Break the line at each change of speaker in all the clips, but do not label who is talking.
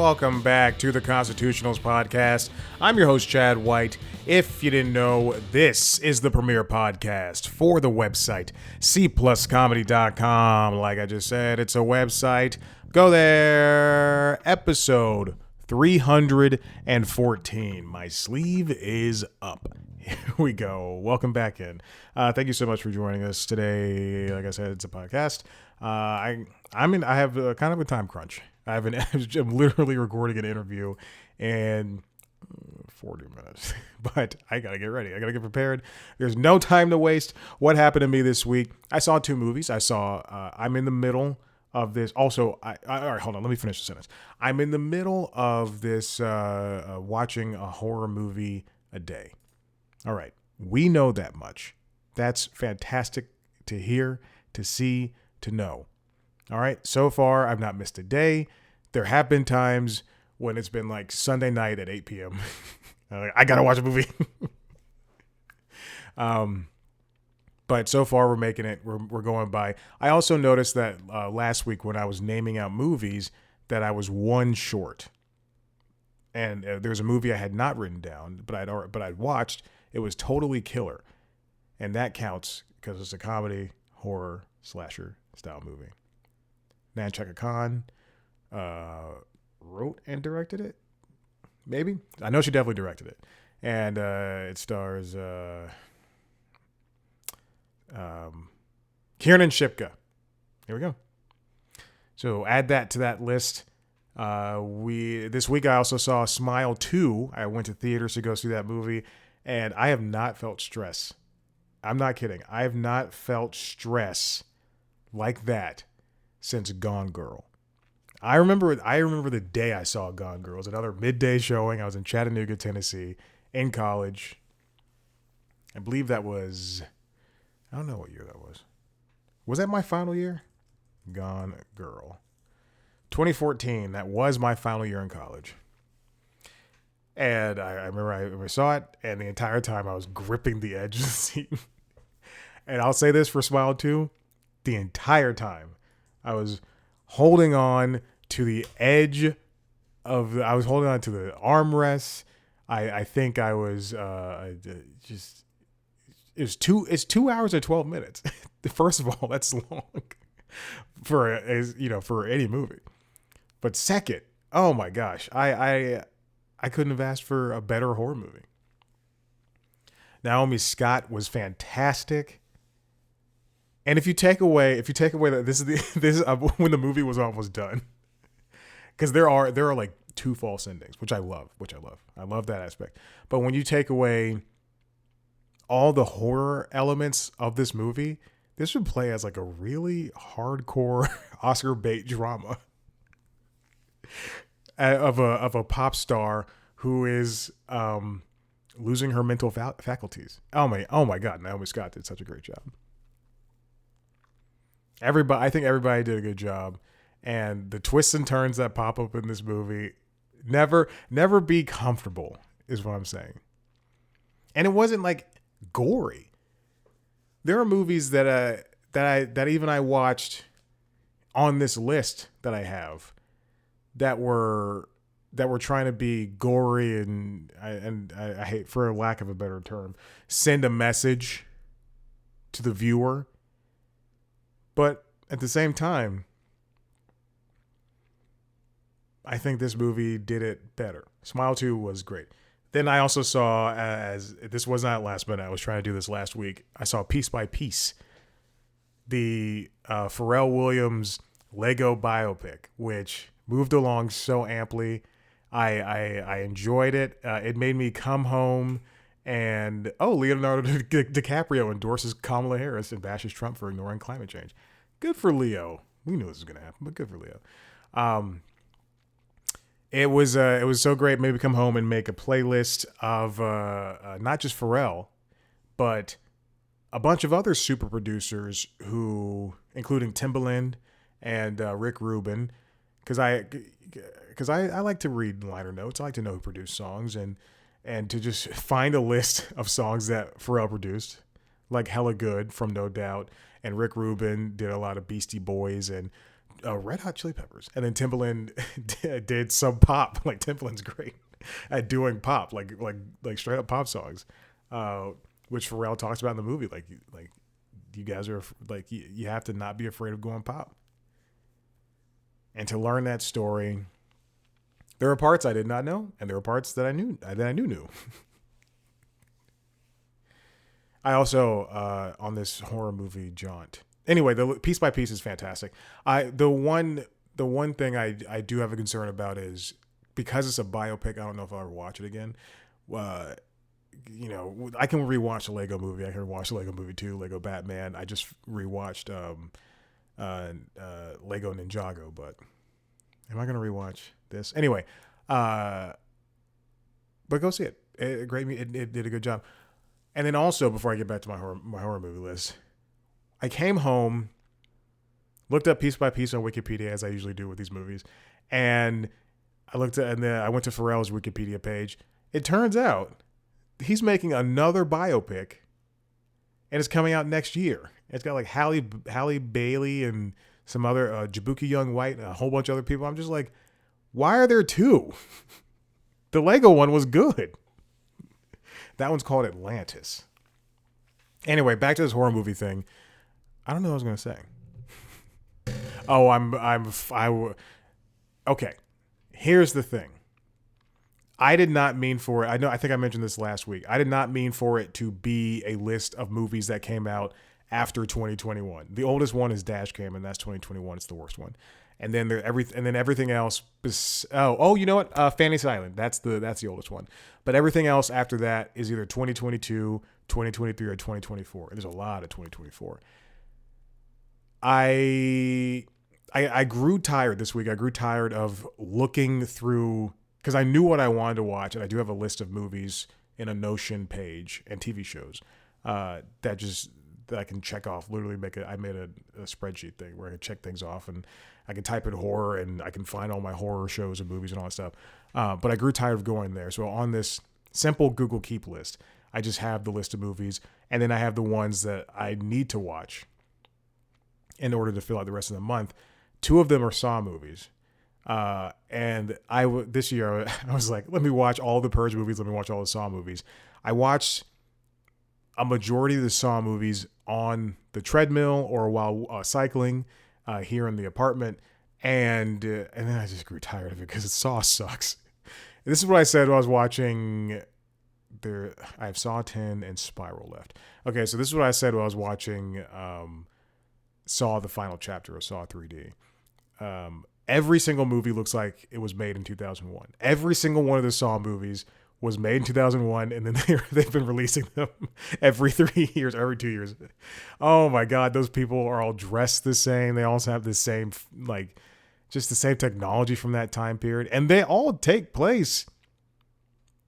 welcome back to the Constitutionals podcast. I'm your host, Chad White. If you didn't know, this is the premier podcast for the website, cpluscomedy.com. Like I just said, it's a website. Go there. Episode 314. My sleeve is up. Here we go. Welcome back in. Thank you so much for joining us today. Like I said, it's a podcast. I have kind of a time crunch. I'm literally recording an interview in 40 minutes, but I gotta get ready. I gotta get prepared. There's no time to waste. What happened to me this week? I saw two movies. I'm in the middle of this. Also, all right, hold on. Let me finish the sentence. I'm in the middle of this watching a horror movie a day. All right. We know that much. That's fantastic to hear, to see, to know. All right. So far, I've not missed a day. There have been times when it's been like Sunday night at 8 p.m. I got to watch a movie. But so far we're making it. We're going by. I also noticed that last week when I was naming out movies that I was one short. And there was a movie I had not written down, but I'd watched. It was Totally Killer. And that counts because it's a comedy, horror, slasher style movie. Nanchaka Khan wrote and directed it. Maybe. I know she definitely directed it. And it stars Kiernan Shipka. Here we go. So add that to that list. This week I also saw Smile 2. I went to theaters to go see that movie, and I have not felt stress. I'm not kidding. I have not felt stress like that since Gone Girl. I remember the day I saw Gone Girl. It was another midday showing. I was in Chattanooga, Tennessee, in college. I believe that was, I don't know what year that was. Was that my final year? Gone Girl. 2014. That was my final year in college. And I remember I saw it, and the entire time I was gripping the edge of the seat. And I'll say this for Smile 2. The entire time I was holding on to the edge I was holding on to the armrests. I think I was it's 2 hours and 12 minutes. First of all, that's long for any movie. But second, oh my gosh, I couldn't have asked for a better horror movie. Naomi Scott was fantastic. And if you take away that this is when the movie was almost done, because there are like two false endings, which I love. I love that aspect. But when you take away all the horror elements of this movie, this would play as like a really hardcore Oscar bait drama of a pop star who is losing her mental faculties. Oh my God, Naomi Scott did such a great job. I think everybody did a good job, and the twists and turns that pop up in this movie, never be comfortable is what I'm saying. And it wasn't like gory. There are movies that even I watched on this list that I have that were trying to be gory and I hate, for lack of a better term, send a message to the viewer. But at the same time, I think this movie did it better. Smile 2 was great. Then I also saw, as this was not last minute, I was trying to do this last week, I saw Piece by Piece, the Pharrell Williams Lego biopic, which moved along so amply. I enjoyed it. It made me come home and, Leonardo DiCaprio endorses Kamala Harris and bashes Trump for ignoring climate change. Good for Leo. We knew this was going to happen, but good for Leo. It was so great. Maybe come home and make a playlist of not just Pharrell, but a bunch of other super producers who, including Timbaland and Rick Rubin, because I like to read liner notes. I like to know who produced songs and to just find a list of songs that Pharrell produced, like Hella Good from No Doubt, and Rick Rubin did a lot of Beastie Boys and Red Hot Chili Peppers, and then Timbaland did some pop. Like Timbaland's great at doing pop, like straight up pop songs, uh, which Pharrell talks about in the movie. Like you guys are like you have to not be afraid of going pop. And to learn that story, there were parts I did not know, and there were parts that I knew. I also on this horror movie jaunt. Anyway, the piece by piece is fantastic. The one thing I do have a concern about is because it's a biopic. I don't know if I'll ever watch it again. Uh, I can rewatch the Lego Movie. I can watch the Lego Movie 2, Lego Batman. I just rewatched Lego Ninjago, but am I gonna rewatch this anyway? Uh, but go see it. It did a good job. And then also, before I get back to my horror movie list, I came home, looked up piece by piece on Wikipedia as I usually do with these movies, and I went to Pharrell's Wikipedia page. It turns out he's making another biopic, and it's coming out next year. It's got like Halle Bailey and some other Jabuki Young White and a whole bunch of other people. I'm just like, why are there two? The Lego one was good. That one's called Atlantis. Anyway, back to this horror movie thing. I don't know what I was gonna say. Okay. Here's the thing. I did not mean for it. I think I mentioned this last week. I did not mean for it to be a list of movies that came out after 2021. The oldest one is Dashcam, and that's 2021. It's the worst one. And then everything else. You know what? Fantasy Island. That's the oldest one. But everything else after that is either 2022, 2023, or 2024. And there's a lot of 2024. I grew tired this week. I grew tired of looking through because I knew what I wanted to watch, and I do have a list of movies in a Notion page and TV shows that I can check off. Literally I made a spreadsheet thing where I can check things off, and I can type in horror, and I can find all my horror shows and movies and all that stuff. But I grew tired of going there. So on this simple Google Keep list, I just have the list of movies, and then I have the ones that I need to watch in order to fill out the rest of the month. Two of them are Saw movies. And this year I was like, let me watch all the Purge movies. Let me watch all the Saw movies. I watched a majority of the Saw movies on the treadmill or while cycling here in the apartment. And then I just grew tired of it because Saw sucks. And this is what I said when I was watching I have Saw 10 and Spiral left. Okay. So this is what I said when I was watching, Saw the final chapter of Saw 3D. Every single movie looks like it was made in 2001. Every single one of the Saw movies was made in 2001, and then they've been releasing them every 3 years, every 2 years. Oh my God, those people are all dressed the same. They also have the same, just the same technology from that time period, and they all take place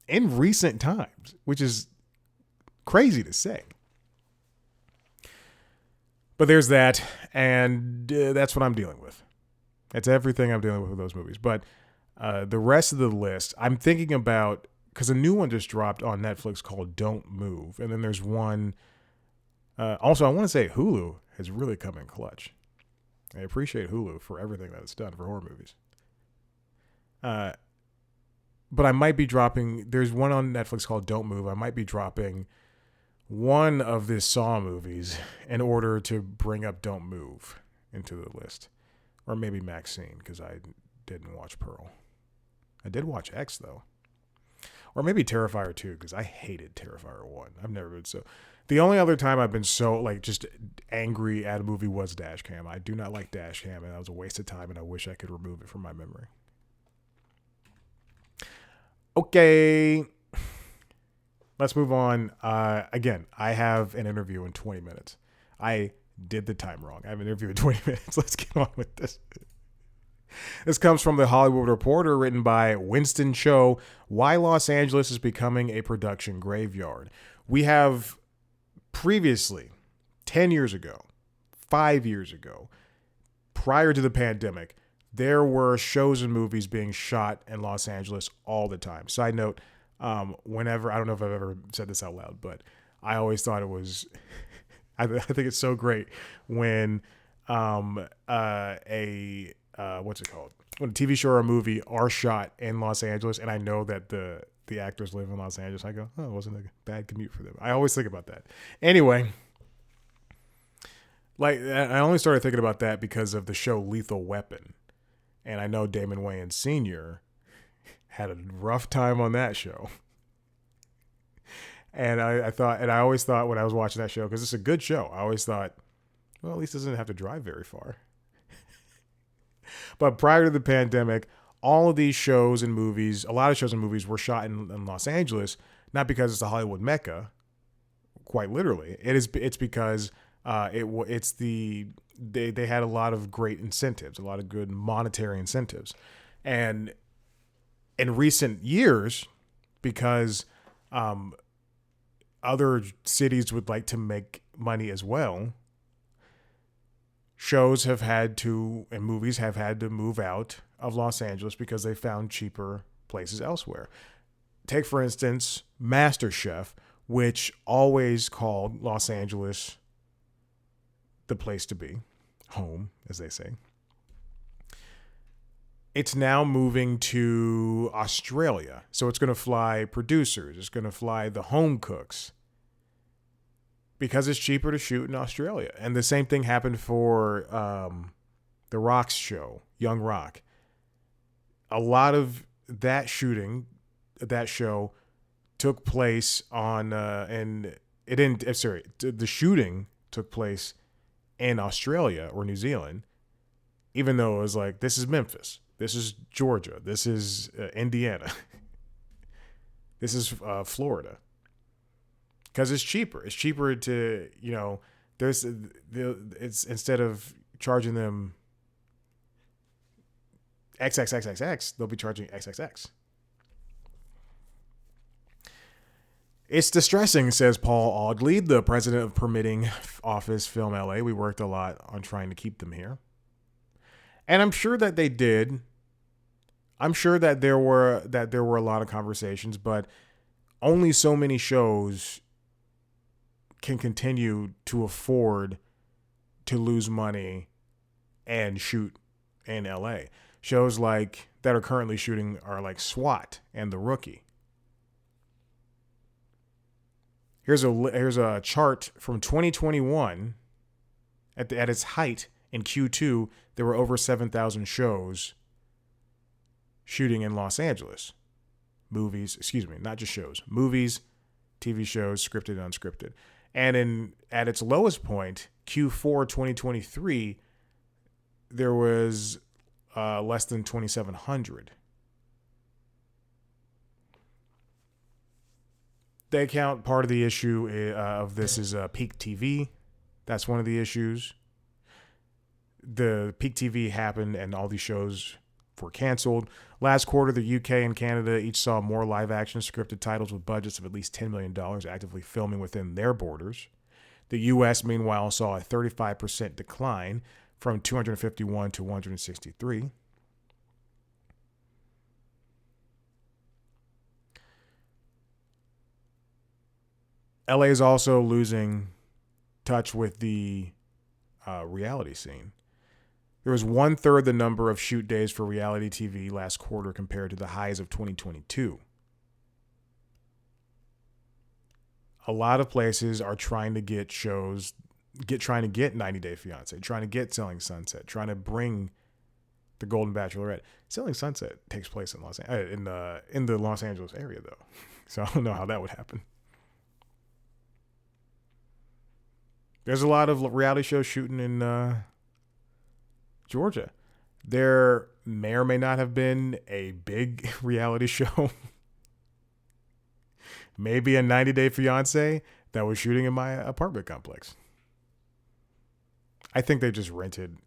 in recent times, which is crazy to say. But there's that, and that's what I'm dealing with. That's everything I'm dealing with those movies. But the rest of the list, I'm thinking about, because a new one just dropped on Netflix called Don't Move. And then there's one, also I want to say Hulu has really come in clutch. I appreciate Hulu for everything that it's done for horror movies. But I might be dropping, there's one on Netflix called Don't Move. I might be dropping one of the Saw movies in order to bring up Don't Move into the list. Or maybe Maxine, because I didn't watch Pearl. I did watch X, though. Or maybe Terrifier 2, because I hated Terrifier 1. I've never been so... The only other time I've been so, just angry at a movie was Dashcam. I do not like Dashcam, and that was a waste of time, and I wish I could remove it from my memory. Okay. Let's move on. Again, I have an interview in 20 minutes. I did the time wrong. I have an interview in 20 minutes. Let's get on with this. This comes from The Hollywood Reporter, written by Winston Cho. Why Los Angeles is Becoming a Production Graveyard. We have previously, 10 years ago, 5 years ago, prior to the pandemic, there were shows and movies being shot in Los Angeles all the time. Side note, whenever, I don't know if I've ever said this out loud, but I always thought it was... I think it's so great when what's it called? When a TV show or a movie are shot in Los Angeles, and I know that the actors live in Los Angeles, I go, oh, it wasn't a bad commute for them. I always think about that. Anyway, like I only started thinking about that because of the show Lethal Weapon, and I know Damon Wayans Sr. had a rough time on that show. And I thought, and I always thought when I was watching that show, because it's a good show, I always thought, well, at least it doesn't have to drive very far. But prior to the pandemic, all of these shows and movies, a lot of shows and movies were shot in Los Angeles, not because it's a Hollywood mecca, quite literally. It's because they had a lot of great incentives, a lot of good monetary incentives. And in recent years, because other cities would like to make money as well, shows have had to, and movies have had to move out of Los Angeles because they found cheaper places elsewhere. Take, for instance, MasterChef, which always called Los Angeles the place to be, home, as they say. It's now moving to Australia. So it's going to fly producers. It's going to fly the home cooks because it's cheaper to shoot in Australia. And the same thing happened for The Rock's show, Young Rock. A lot of that shooting, that show, took place on, the shooting took place in Australia or New Zealand, even though it was like, this is Memphis. This is Georgia. This is Indiana. This is Florida. Because it's cheaper. It's cheaper to, it's instead of charging them XXXXX, they'll be charging XXX. It's distressing, says Paul Audley, the president of Permitting Office Film LA. We worked a lot on trying to keep them here. And I'm sure that they did. I'm sure that there were a lot of conversations, but only so many shows can continue to afford to lose money and shoot in LA. Shows like that are currently shooting are like SWAT and The Rookie. Here's a chart from 2021. At its height in Q2, there were over 7,000 shows shooting in Los Angeles. Movies, not just shows. Movies, TV shows, scripted and unscripted. And at its lowest point, Q4 2023, there was less than 2,700. They account part of the issue of this is peak TV. That's one of the issues. The peak TV happened and all these shows were canceled. Last quarter, the UK and Canada each saw more live action scripted titles with budgets of at least $10 million actively filming within their borders. The US, meanwhile, saw a 35% decline from 251 to 163. LA is also losing touch with the reality scene. There was 1/3 the number of shoot days for reality TV last quarter compared to the highs of 2022. A lot of places are trying to get shows, trying to get 90 Day Fiancé, trying to get Selling Sunset, trying to bring the Golden Bachelorette. Selling Sunset takes place in in the Los Angeles area though, so I don't know how that would happen. There's a lot of reality shows shooting in Georgia. There may or may not have been a big reality show. Maybe a 90 Day Fiancé that was shooting in my apartment complex. I think they just rented.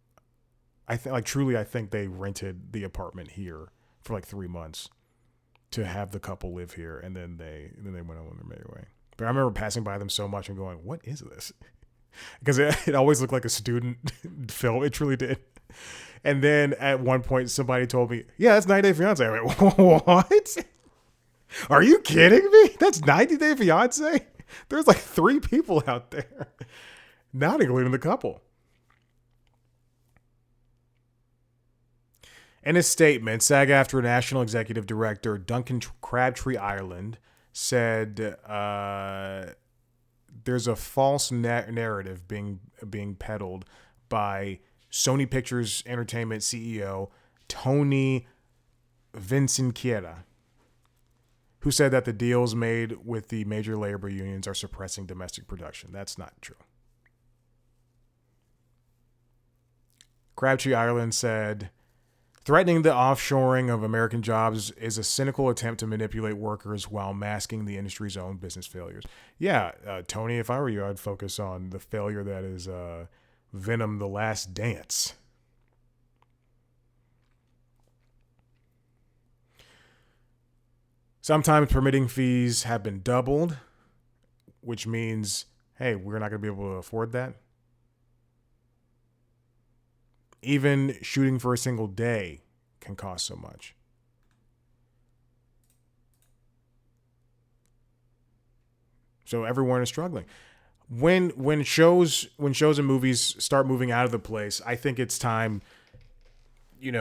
I think they rented the apartment here for like 3 months to have the couple live here, and then they went on their merry way. But I remember passing by them so much and going, "What is this?" Because it always looked like a student film. It truly did. And then at one point, somebody told me, "Yeah, that's 90 Day Fiancé." I went, "What? Are you kidding me? That's 90 Day Fiancé? There's like 3 people out there, not including the couple." In a statement, SAG-AFTRA National Executive Director Duncan Crabtree Ireland said there's a false narrative being peddled by Sony Pictures Entertainment CEO Tony Vinciquerra, who said that the deals made with the major labor unions are suppressing domestic production. That's not true. Crabtree Ireland said, threatening the offshoring of American jobs is a cynical attempt to manipulate workers while masking the industry's own business failures. Yeah, Tony, if I were you, I'd focus on the failure that is Venom: The Last Dance. Sometimes permitting fees have been doubled, which means, hey, we're not going to be able to afford that. Even shooting for a single day can cost so much. So everyone is struggling. When shows and movies start moving out of the place, I think it's time, to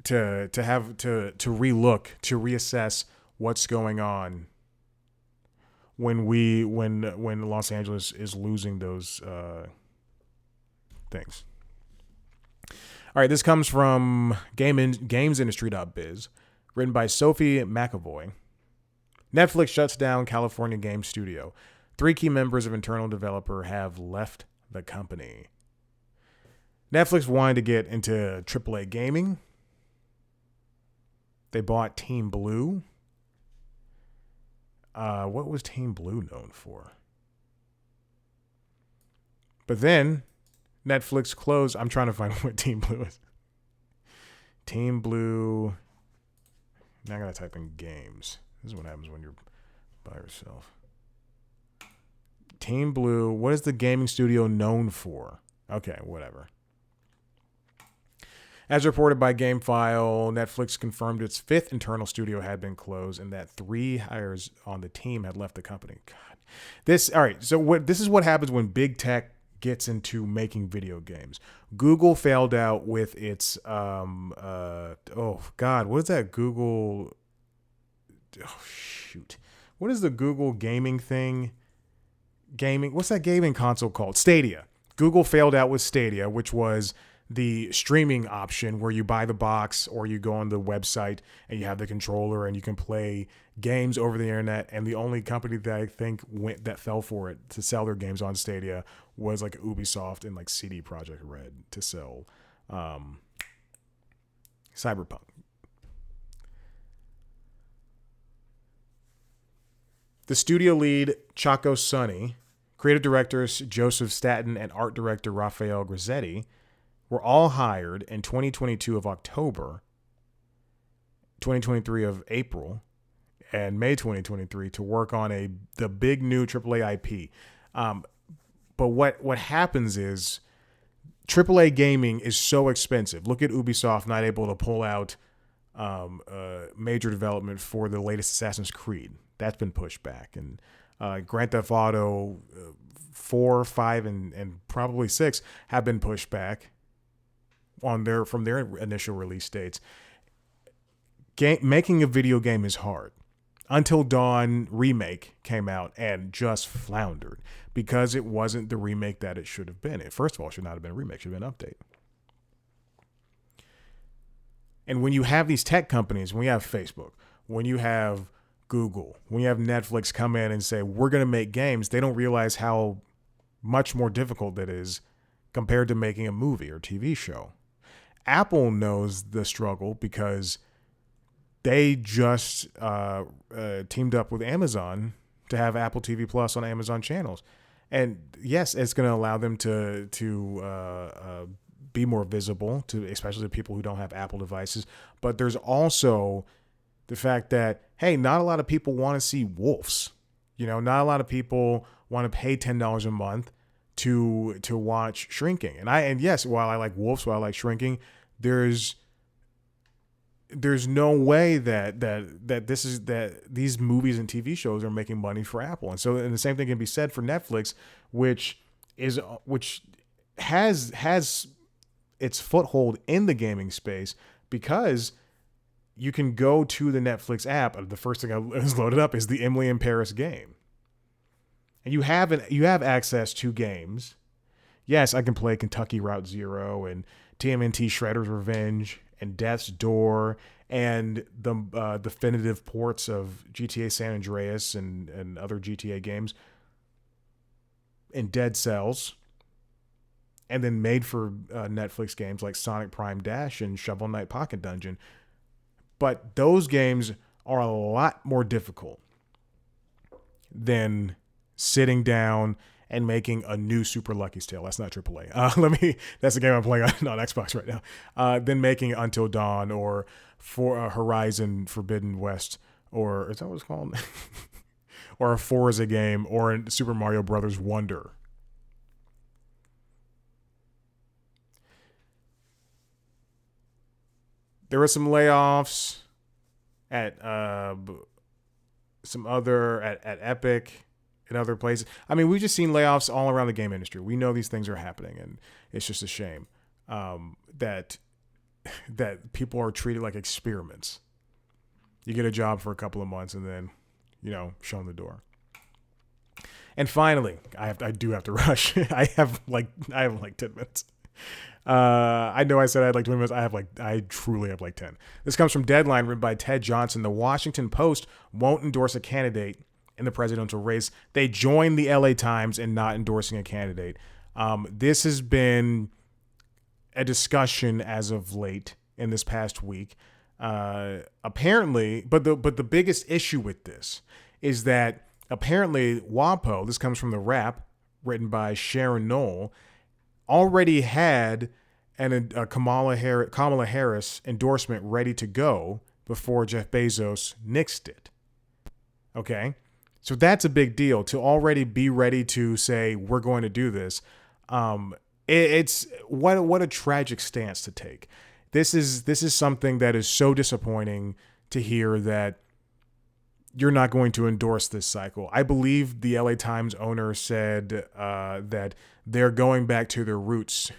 relook, to reassess what's going on when Los Angeles is losing those things. All right, this comes from GamesIndustry.biz, written by Sophie McAvoy. Netflix shuts down California game studio. 3 key members of internal developer have left the company. Netflix wanted to get into AAA gaming. They bought Team Blue. What was Team Blue known for? But then Netflix closed. I'm trying to find what Team Blue is. Team Blue. Now I gotta type in games. This is what happens when you're by yourself. Team Blue. What is the gaming studio known for? Okay, whatever. As reported by GameFile, Netflix confirmed its 5th internal studio had been closed and that 3 hires on the team had left the company. God, this is what happens when big tech gets into making video games. Google failed out with its what is that Google? Oh shoot, what is the Google gaming thing? What's that gaming console called? Stadia. Google failed out with Stadia, which was the streaming option where you buy the box or you go on the website and you have the controller and you can play games over the internet. And the only company that I think that fell for it to sell their games on Stadia was like Ubisoft and like CD Projekt Red to sell Cyberpunk. The studio lead, Chaco Sonny, creative directors Joseph Staten and art director Raphael Grizzetti were all hired in 2022 of October, 2023 of April, and May 2023 to work on the big new AAA IP. But what happens is AAA gaming is so expensive. Look at Ubisoft not able to pull out major development for the latest Assassin's Creed. That's been pushed back. And Grand Theft Auto 4, 5, and probably 6 have been pushed back from their initial release dates. Making a video game is hard. Until Dawn remake came out and just floundered because it wasn't the remake that it should have been. First of all, it should not have been a remake, it should have been an update. And when you have these tech companies, when you have Facebook, when you have Google, when you have Netflix come in and say, we're going to make games, they don't realize how much more difficult that is compared to making a movie or TV show. Apple knows the struggle because they just teamed up with Amazon to have Apple TV Plus on Amazon channels. And yes, it's going to allow them to be more visible to especially the people who don't have Apple devices. But there's also the fact that, hey, not a lot of people want to see wolves. Not a lot of people want to pay $10 a month to watch Shrinking. And yes, while I like wolves, while I like Shrinking, there's no way that these movies and TV shows are making money for Apple. And the same thing can be said for Netflix, which has its foothold in the gaming space, because you can go to the Netflix app. The first thing I is loaded up is the Emily in Paris game, and you have access to games. Yes, I can play Kentucky Route Zero and TMNT Shredder's Revenge and Death's Door and the definitive ports of GTA San Andreas and other GTA games and Dead Cells, and then made for Netflix games like Sonic Prime Dash and Shovel Knight Pocket Dungeon. But those games are a lot more difficult than sitting down and making a new Super Lucky's Tale. That's not AAA. That's the game I'm playing on Xbox right now. Then making Until Dawn or for Horizon Forbidden West, or is that what it's called? Or a Forza game, or a Super Mario Brothers Wonder. There were some layoffs at at Epic and other places. I mean, we've just seen layoffs all around the game industry. We know these things are happening, and it's just a shame that people are treated like experiments. You get a job for a couple of months and then, shown the door. And finally, I do have to rush. I have like 10 minutes. I know I said I had like 20 minutes. I truly have like 10. This comes from Deadline, written by Ted Johnson. The Washington Post won't endorse a candidate in the presidential race. They joined the LA Times in not endorsing a candidate. This has been a discussion as of late in this past week. Apparently, but the biggest issue with this is that apparently WAPO, this comes from The Wrap, written by Sharon Knoll, already had a Kamala Harris endorsement ready to go before Jeff Bezos nixed it. Okay? So that's a big deal to already be ready to say, we're going to do this. It's what a tragic stance to take. This is something that is so disappointing to hear, that you're not going to endorse this cycle. I believe the LA Times owner said that they're going back to their roots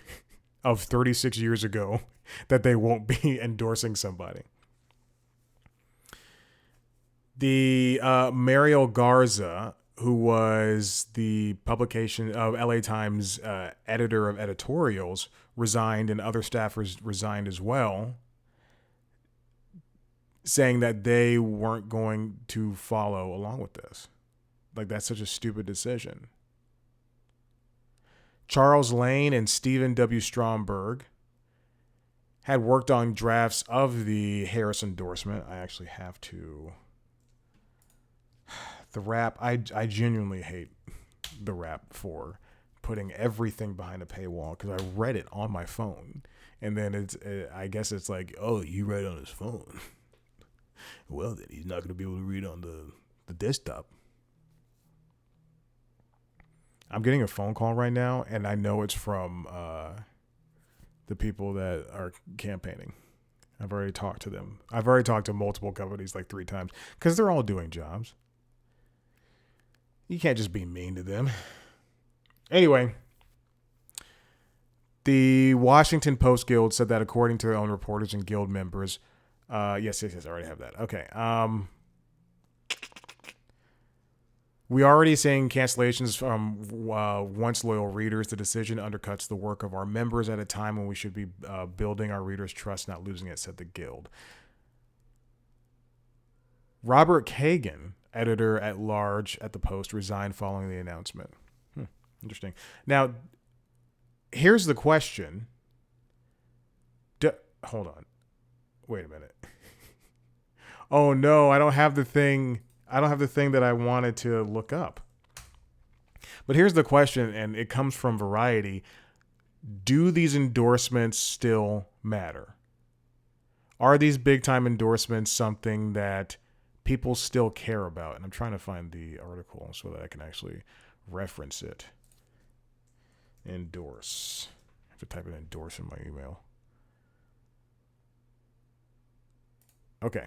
of 36 years ago, that they won't be endorsing somebody. The Mariel Garza, who was the publication of LA Times editor of editorials, resigned, and other staffers resigned as well, saying that they weren't going to follow along with this. Like, that's such a stupid decision. Charles Lane and Stephen W. Stromberg had worked on drafts of the Harris endorsement. I actually have to... The Wrap, I genuinely hate The Wrap for putting everything behind a paywall, because I read it on my phone. And then I guess it's like, oh, you read it on his phone. Well, then he's not going to be able to read on the desktop. I'm getting a phone call right now, and I know it's from the people that are campaigning. I've already talked to them. I've already talked to multiple companies like 3 times, because they're all doing jobs. You can't just be mean to them. Anyway, the Washington Post Guild said that according to their own reporters and guild members, yes, I already have that. Okay. We are already seeing cancellations from once loyal readers. The decision undercuts the work of our members at a time when we should be building our readers' trust, not losing it, said the guild. Robert Kagan, editor at large at the Post, resigned following the announcement. Interesting. Now, here's the question. Hold on. Wait a minute. Oh no, I don't have the thing that I wanted to look up. But here's the question, and it comes from Variety. Do these endorsements still matter? Are these big time endorsements something that people still care about? And I'm trying to find the article so that I can actually reference it. Endorse. I have to type in endorse in my email. Okay.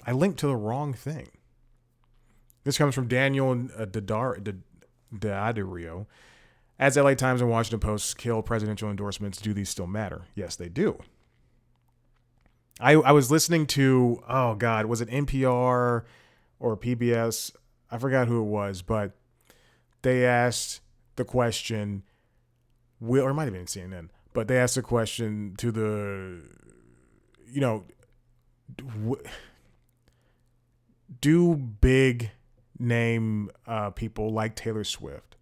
I linked to the wrong thing. This comes from Daniel D'Addario. As LA Times and Washington Post kill presidential endorsements, do these still matter? Yes, they do. I was listening to, oh God, was it NPR or PBS? I forgot who it was, but they asked the question, will, or it might have been CNN, but they asked the question to the, you know, do big name people like Taylor Swift,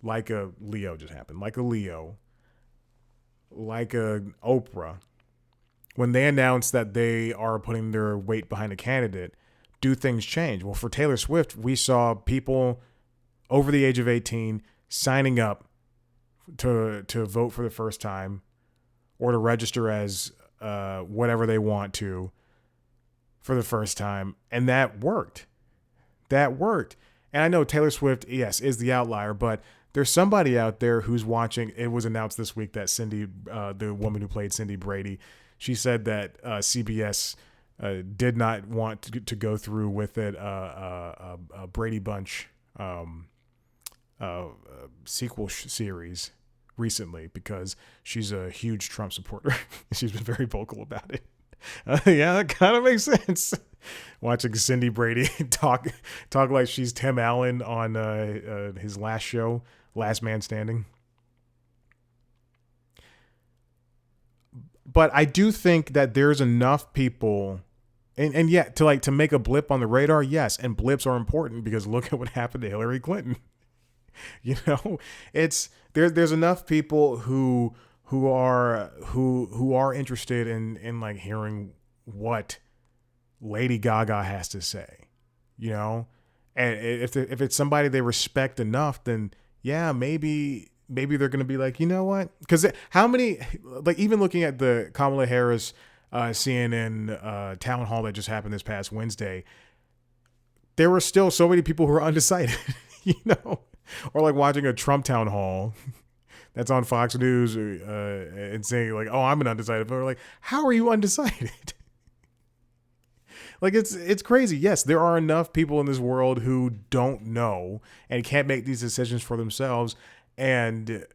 like a Leo just happened, like a Leo, like a Oprah, when they announce that they are putting their weight behind a candidate, do things change? Well, for Taylor Swift, we saw people over the age of 18 signing up to vote for the first time or to register as whatever they want to for the first time. And that worked. That worked. And I know Taylor Swift, yes, is the outlier, but there's somebody out there who's watching. It was announced this week that Cindy, the woman who played Cindy Brady, she said that CBS did not want to go through with it, a Brady Bunch sequel series recently because she's a huge Trump supporter. She's been very vocal about it. Yeah, that kind of makes sense. Watching Cindy Brady talk like she's Tim Allen on his last show, Last Man Standing. But I do think that there's enough people, and yet to make a blip on the radar, yes, and blips are important because look at what happened to Hillary Clinton. You know, it's there's enough people who are interested in like hearing what Lady Gaga has to say, you know, and if it's somebody they respect enough, then yeah, maybe they're going to be like, you know what? Because how many, like even looking at the Kamala Harris CNN town hall that just happened this past Wednesday, there were still so many people who were undecided, you know, or like watching a Trump town hall that's on Fox News and saying like, oh, I'm an undecided voter. Like, how are you undecided? Like it's crazy. Yes, there are enough people in this world who don't know and can't make these decisions for themselves, and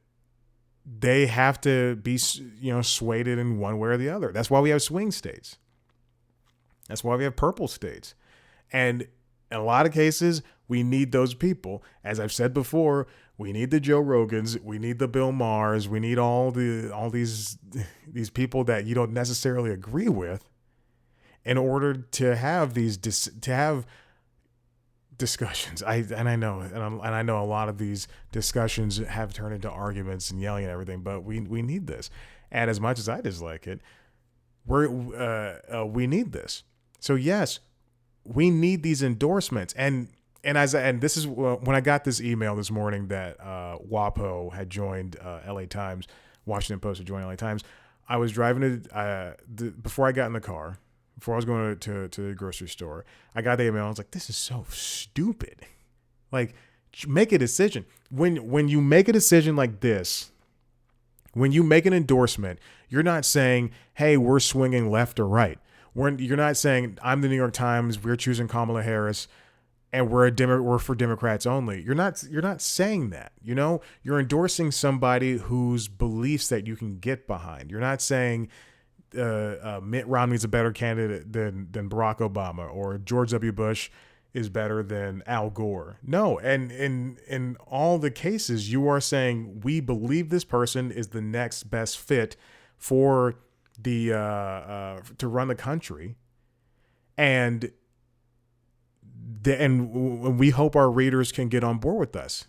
they have to be, you know, swayed in one way or the other. That's why we have swing states. That's why we have purple states, and in a lot of cases, we need those people. As I've said before, we need the Joe Rogans, we need the Bill Maher's, we need all these people that you don't necessarily agree with, in order to have these discussions. I know a lot of these discussions have turned into arguments and yelling and everything, but we need this. And as much as I dislike it, we need this. So yes, we need these endorsements. And this is when I got this email this morning that WAPO had joined LA Times, Washington Post had joined LA Times. I was driving before I got in the car. Before I was going to the grocery store, I got the email. I was like, this is so stupid. Like, make a decision. When you make a decision like this, when you make an endorsement, you're not saying, hey, we're swinging left or right. You're not saying, I'm the New York Times, we're choosing Kamala Harris, and we're for Democrats only. You're not saying that. You know, you're endorsing somebody whose beliefs that you can get behind. You're not saying Mitt Romney's a better candidate than Barack Obama, or George W. Bush is better than Al Gore. No, and in all the cases, you are saying we believe this person is the next best fit for the to run the country, and we hope our readers can get on board with us.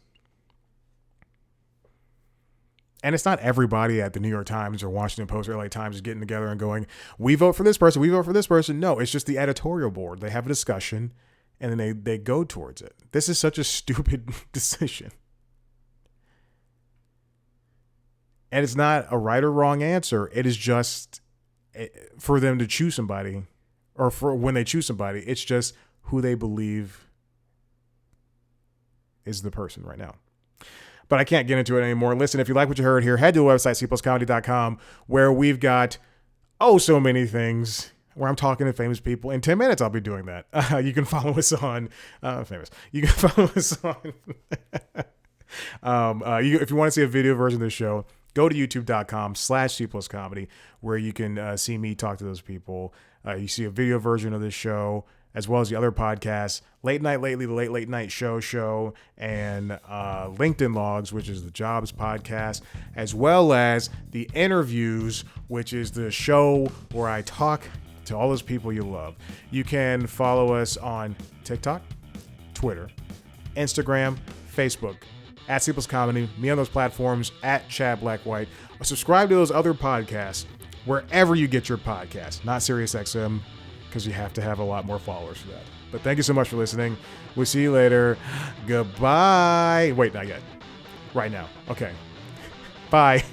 And it's not everybody at the New York Times or Washington Post or LA Times is getting together and going, we vote for this person, we vote for this person. No, it's just the editorial board. They have a discussion and then they go towards it. This is such a stupid decision. And it's not a right or wrong answer. It is just for them to choose somebody, or for when they choose somebody, it's just who they believe is the person right now. But I can't get into it anymore. Listen, if you like what you heard here, head to the website, cpluscomedy.com, where we've got, so many things, where I'm talking to famous people. In 10 minutes, I'll be doing that. You can follow us on, famous. You can follow us on, if you want to see a video version of the show, go to youtube.com/C plus comedy, where you can see me talk to those people. You see a video version of this show, as well as the other podcasts, Late Night Lately, the Late Night Show, and LinkedIn Logs, which is the Jobs podcast, as well as the Interviews, which is the show where I talk to all those people you love. You can follow us on TikTok, Twitter, Instagram, Facebook, at C Plus Comedy, me on those platforms, at Chad Blackwhite. Subscribe to those other podcasts wherever you get your podcasts, not SiriusXM, because you have to have a lot more followers for that. But thank you so much for listening. We'll see you later. Goodbye. Wait, not yet. Right now. Okay. Bye.